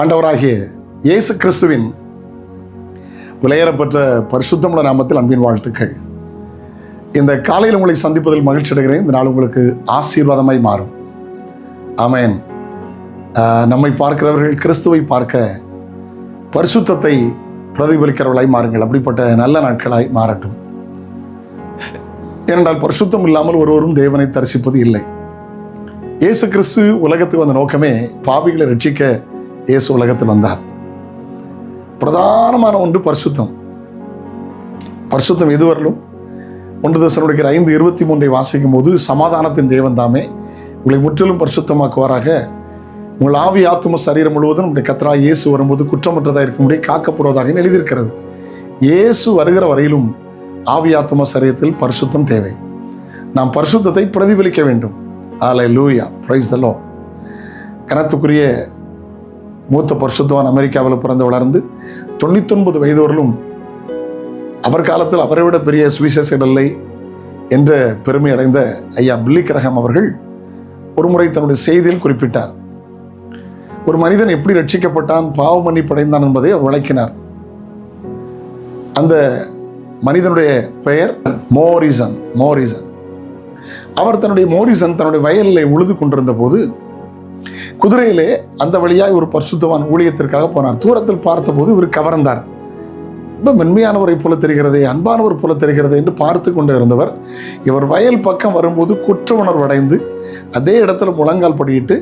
ஆண்டவராகிய இயேசு கிறிஸ்துவின் விலையேறப்பெற்ற பரிசுத்தமுள்ள நாமத்தில் அன்பின் வாழ்த்துக்கள். இந்த காலையில் உங்களை சந்திப்பதில் மகிழ்ச்சி அடைகிறேன். இந்த நாள் உங்களுக்கு ஆசீர்வாதமாய் மாறும். ஆமென். நம்மை பார்க்கிறவர்கள் கிறிஸ்துவை பார்க்க பரிசுத்தத்தை பிரதிபலிக்கிறவர்களாய் மாறுங்கள். அப்படிப்பட்ட நல்ல நாட்களாய் மாறட்டும். ஏனென்றால் பரிசுத்தம் இல்லாமல் ஒருவரும் தேவனை தரிசிப்பது இல்லை. இயேசு கிறிஸ்து உலகத்துக்கு வந்த நோக்கமே பாவிகளை ரட்சிக்க இயேசு உலகத்தில் வந்தார். பிரதானமான ஒன்று பரிசுத்தம். பரிசுத்தம் எதுவரையிலும் 1 தெசலோனிக்கர் 5:23 வாசிக்கும் போது, சமாதானத்தின் தேவன் தாமே உங்களை முற்றிலும் பரிசுத்தமாக்குவாராக, உங்கள் ஆவி ஆத்தும சரீரம் முழுவதும் உங்களுடைய கர்த்தராகிய இயேசு வரும்போது குற்றமற்றதாக இருக்கும்படி காக்கப்படுவதாக எழுதியிருக்கிறது. இயேசு வருகிற வரையிலும் ஆவி ஆத்தும சரீரத்தில் பரிசுத்தம் தேவை. நாம் பரிசுத்தத்தை பிரதிபலிக்க வேண்டும். அல்லேலூயா, பிரைஸ் தி லார்ட். கனத்துக்குரிய மூத்த பரிசுத்தவான் அமெரிக்காவில் பிறந்து வளர்ந்து 99 வயது வரலும் அவர் காலத்தில் அவரை விட பெரிய சுவிசேஷகர் இல்லை என்ற பெருமை அடைந்த ஐயா பில்லி கிரஹாம் அவர்கள் ஒரு முறை தன்னுடைய செய்தியில் குறிப்பிட்டார். ஒரு மனிதன் எப்படி ரட்சிக்கப்பட்டான், பாவ மன்னிப்பு அடைந்தான் என்பதை அவர் விளக்கினார். அந்த மனிதனுடைய பெயர் மோரிசன். அவர் தன்னுடைய வயலில் உழுது கொண்டிருந்த போது குதிரையிலே அந்த வழியாய் ஒரு பரிசுத்தவான் ஊழியத்திற்காக போனார். தூரத்தில் பார்த்தபோது இவர் கவர்ந்தார். ரொம்ப மென்மையானவரை போல தெரிகிறதே, அன்பானவர் போல தெரிகிறதே என்று பார்த்து கொண்டு இருந்தவர் இவர் வயல் பக்கம் வரும்போது குற்ற உணர்வு அடைந்து அதே இடத்துல முழங்கால் படியிட்டு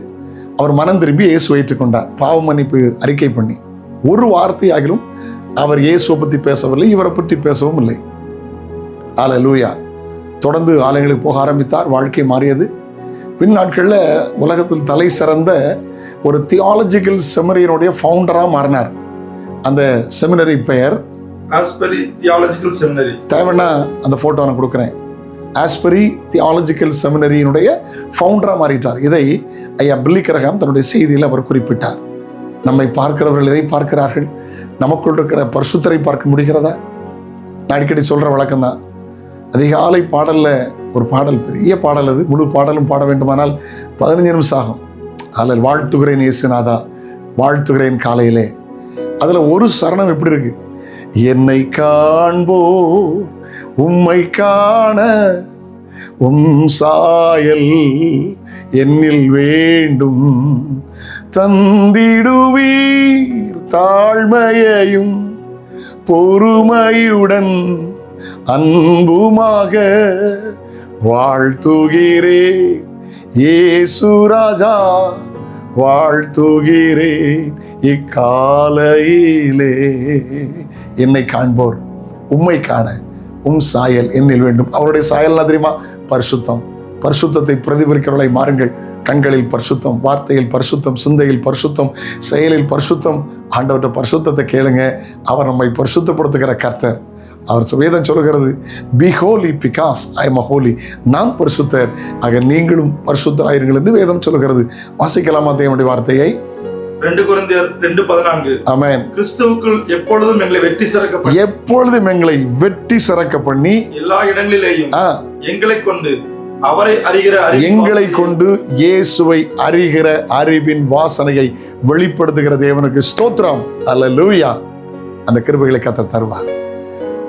அவர் மனம் திரும்பி இயேசுவை ஏற்றுக்கொண்டார். பாவ மன்னிப்பு அறிக்கை பண்ணி ஒரு வார்த்தையாகிலும் அவர் இயேசுவை பற்றி பேசவில்லை, இவரை பற்றி பேசவும் இல்லை. அல்லேலூயா. தொடர்ந்து ஆலயங்களுக்கு போக ஆரம்பித்தார். வாழ்க்கை மாறியது. பின் நாட்களில் உலகத்தில் தலை சிறந்த ஒரு தியாலஜிக்கல் செமினரியினுடைய ஃபவுண்டராக மாறினார். அந்த செமினரி பெயர் ஆஸ்பரி தியாலஜிக்கல் செமினரி. தேவைன்னா அந்த ஃபோட்டோ நான் கொடுக்குறேன். ஆஸ்பரி தியாலஜிக்கல் செமினரியினுடைய ஃபவுண்டராக மாறிட்டார். இதை ஐயா பில்லி கிரஹாம் தன்னுடைய செய்தியில் அவர் குறிப்பிட்டார். நம்மை பார்க்கிறவர்கள் எதை பார்க்கிறார்கள்? நமக்குள் இருக்கிற பரிசுத்தரை பார்க்க முடிகிறதா? நான் அடிக்கடி சொல்கிற வழக்கம் தான். அதிகாலை பாடலில் ஒரு பாடல், பெரிய பாடல், அது முழு பாடலும் பாட வேண்டுமானால் 15 நிமிஷம் ஆகும். அதில் வாழ்த்துகிறேன் இயேசுநாதா, வாழ்த்துகிறேன் காலையிலே. அதில் ஒரு சரணம் எப்படி இருக்கு? என்னை காண்போ உம்மை காண உம் சாயல் என்னில் வேண்டும், தந்திடுவீர் தாழ்மையையும் பொறுமையுடன் அன்புமாக, வாழ்த்துகிறேன் இயேசு ராஜா, வாழ்த்துகிறேன் இக்காலையிலே. என்னை காண்போர் உம்மை காண உம் சாயல் என்னில் வேண்டும். அவருடைய சாயல்னா தெரியுமா? பரிசுத்தம். பரிசுத்தத்தை பிரதிபலிக்கிறவர்களை மாறுங்கள். கண்களில் பரிசுத்தம், வார்த்தையில் பரிசுத்தம், சிந்தையில் பரிசுத்தம், செயலில் பரிசுத்தம். ஆண்டவர்கிட்ட பரிசுத்தத்தை கேளுங்க. அவர் நம்மை பரிசுத்தப்படுத்துகிற கர்த்தர். அவர் வேதம் சொல்லுகிறது, B Holi because I am Holi. நான் பரிசுத்தர், ஆக நீங்களும் பரிசுத்தராயிருங்கள் என்று வேதம் சொல்லுகிறது. வாசிக்கலாமா தேவனுடைய வார்த்தையை? 2 கொரிந்தியர் 2:14. ஆமென். கிறிஸ்துவுக்குள் எப்பொழுதும் எங்களை வெட்டி சிறக்க பண்ணி எல்லா இடங்களிலேயும் எங்களை கொண்டு இயேசுவை அறிகிற அறிவின் வாசனையை வெளிப்படுத்துகிற தேவனுக்கு ஸ்தோத்திரம். அல்லேலூயா. அந்த கிருபைகளை கர்த்தர் தருவார்.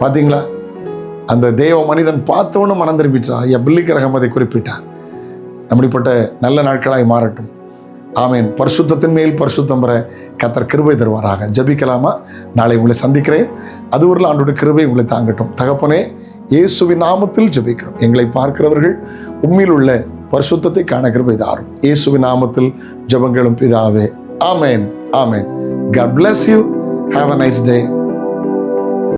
பார்த்தீங்களா? அந்த தேவ மனிதன் பார்த்தவனும் மனம் திரும்பிட்டார். ஐயா பில்லி கிரஹாம் அதை குறிப்பிட்டார். அப்படிப்பட்ட நல்ல நாட்களாய் மாறட்டும். ஆமேன். பரிசுத்தத்தின் மேல் பரிசுத்தம் பெற கர்த்தர் கிருபை தருவாராக. ஜெபிக்கலாமா? நாளை உங்களை சந்திக்கிறேன். அதுவரையில் ஆண்டோட கிருபை உங்களை தாங்கட்டும். தகப்பனே, இயேசுவின் நாமத்தில் ஜெபிக்கிறோம். எங்களை பார்க்கிறவர்கள் உம்மில் உள்ள பரிசுத்தத்தை காண கிருபை தாரும். இயேசுவின் நாமத்தில் ஜெபங்களும் பிதாவே. ஆமேன். ஆமேன். God bless you. Have a nice day.